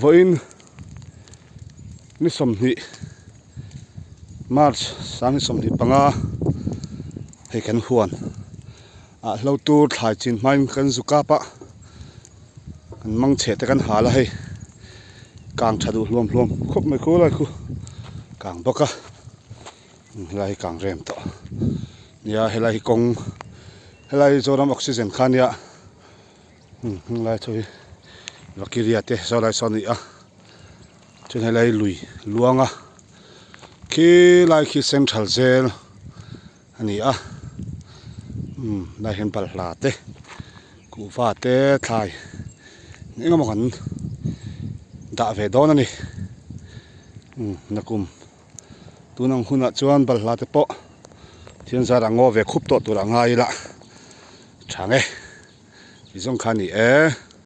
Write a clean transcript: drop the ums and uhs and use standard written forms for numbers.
voin ni somni March sang ni somni panga he kan huan a hlo tur thlai chin main kan zuka pa kan mang che te kan hala hei kang thadu hlom khop mai ko lai khu kang boka lai kang rem to ya helai kong helai zoram oxygen khan ya lai thoi vakiria te so lai soni a chen helai lui luanga ki lai ki central zel ani a lai hen pal hla te ku fa te thai engam kan da ve don ani nakum tunang huna chuan bal hla te po thian zara ngo ve khup to tur anga ila thange izong khani